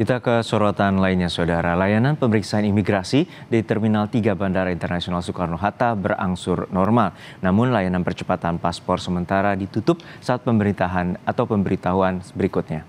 Kita ke sorotan lainnya, Saudara. Layanan pemeriksaan imigrasi di Terminal 3 Bandara Internasional Soekarno-Hatta berangsur normal. Namun layanan percepatan paspor sementara ditutup saat pemberitahuan berikutnya.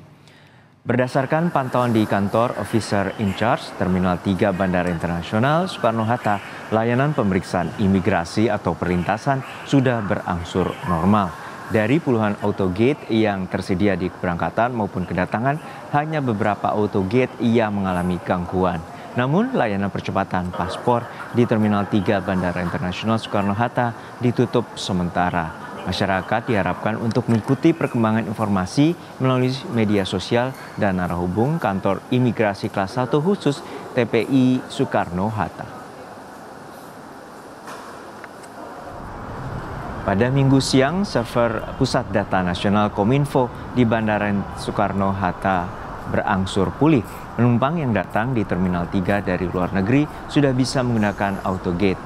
Berdasarkan pantauan di kantor Officer in Charge Terminal 3 Bandara Internasional Soekarno-Hatta, layanan pemeriksaan imigrasi atau perlintasan sudah berangsur normal. Dari puluhan autogate yang tersedia di keberangkatan maupun kedatangan, hanya beberapa autogate yang mengalami gangguan. Namun, layanan percepatan paspor di Terminal 3 Bandara Internasional Soekarno-Hatta ditutup sementara. Masyarakat diharapkan untuk mengikuti perkembangan informasi melalui media sosial dan arah hubung kantor imigrasi kelas 1 khusus TPI Soekarno-Hatta. Pada Minggu siang, server Pusat Data Nasional Kominfo di Bandara Soekarno-Hatta berangsur pulih. Penumpang yang datang di Terminal 3 dari luar negeri sudah bisa menggunakan autogate.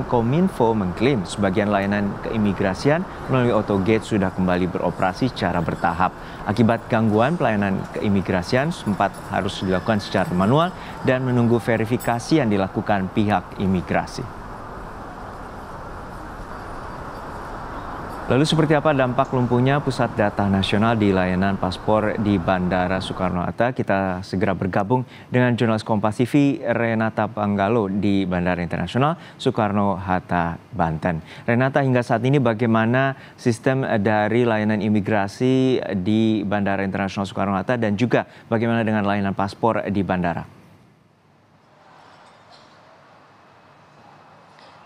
Kominfo mengklaim sebagian layanan keimigrasian melalui autogate sudah kembali beroperasi secara bertahap. Akibat gangguan, pelayanan keimigrasian sempat harus dilakukan secara manual dan menunggu verifikasi yang dilakukan pihak imigrasi. Lalu seperti apa dampak lumpuhnya Pusat Data Nasional di layanan paspor di Bandara Soekarno-Hatta? Kita segera bergabung dengan jurnalis Kompas TV Renata Panggalo di Bandara Internasional Soekarno-Hatta, Banten. Renata, hingga saat ini bagaimana sistem dari layanan imigrasi di Bandara Internasional Soekarno-Hatta dan juga bagaimana dengan layanan paspor di bandara?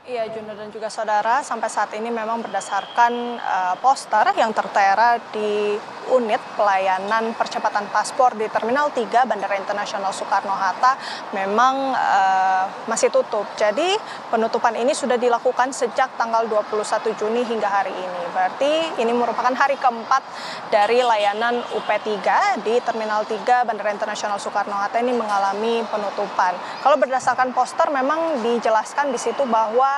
Iya, Juno dan juga saudara, sampai saat ini memang berdasarkan poster yang tertera di unit pelayanan percepatan paspor di Terminal 3 Bandara Internasional Soekarno-Hatta memang masih tutup. Jadi penutupan ini sudah dilakukan sejak tanggal 21 Juni hingga hari ini. Berarti ini merupakan hari keempat dari layanan UP3 di Terminal 3 Bandara Internasional Soekarno-Hatta ini mengalami penutupan. Kalau berdasarkan poster memang dijelaskan di situ bahwa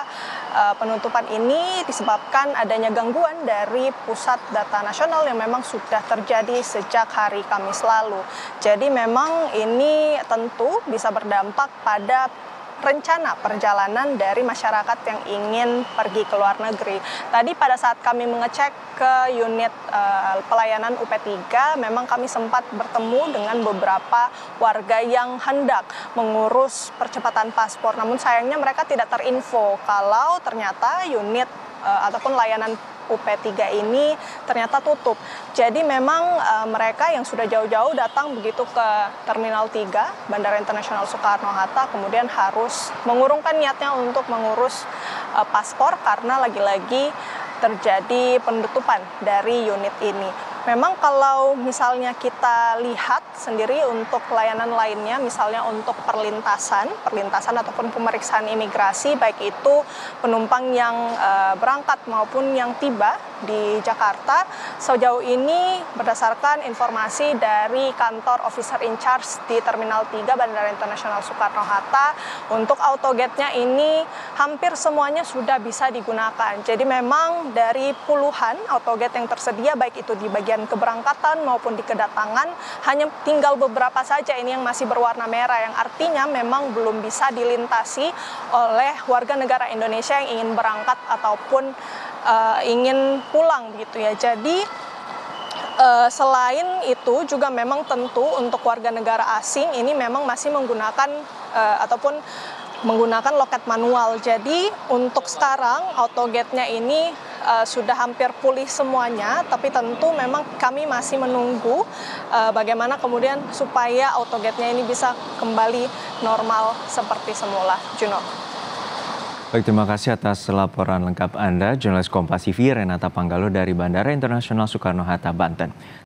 penutupan ini disebabkan adanya gangguan dari Pusat Data Nasional yang memang sudah terjadi sejak hari Kamis lalu. Jadi memang ini tentu bisa berdampak pada rencana perjalanan dari masyarakat yang ingin pergi ke luar negeri. Tadi pada saat kami mengecek ke unit pelayanan UP3, memang kami sempat bertemu dengan beberapa warga yang hendak mengurus percepatan paspor. Namun sayangnya mereka tidak terinfo kalau ternyata unit ataupun layanan UP3 ini ternyata tutup. Jadi memang mereka yang sudah jauh-jauh datang begitu ke Terminal 3 Bandara Internasional Soekarno-Hatta kemudian harus mengurungkan niatnya untuk mengurus paspor karena lagi-lagi terjadi penutupan dari unit ini. Memang kalau misalnya kita lihat sendiri untuk layanan lainnya, misalnya untuk perlintasan ataupun pemeriksaan imigrasi, baik itu penumpang yang berangkat maupun yang tiba di Jakarta, sejauh ini berdasarkan informasi dari kantor Officer in Charge di Terminal 3 Bandara Internasional Soekarno-Hatta, untuk autogate-nya ini hampir semuanya sudah bisa digunakan. Jadi memang dari puluhan autogate yang tersedia, baik itu di bagian keberangkatan maupun di kedatangan, hanya tinggal beberapa saja ini yang masih berwarna merah, yang artinya memang belum bisa dilintasi oleh warga negara Indonesia yang ingin berangkat ataupun ingin pulang gitu ya. Jadi selain itu juga memang tentu untuk warga negara asing ini memang masih menggunakan ataupun menggunakan loket manual. Jadi untuk sekarang autogate-nya ini sudah hampir pulih semuanya, tapi tentu memang kami masih menunggu bagaimana kemudian supaya autogate-nya ini bisa kembali normal seperti semula. Juno. Baik, terima kasih atas laporan lengkap Anda, jurnalis Kompas TV Renata Panggalo dari Bandara Internasional Soekarno-Hatta, Banten.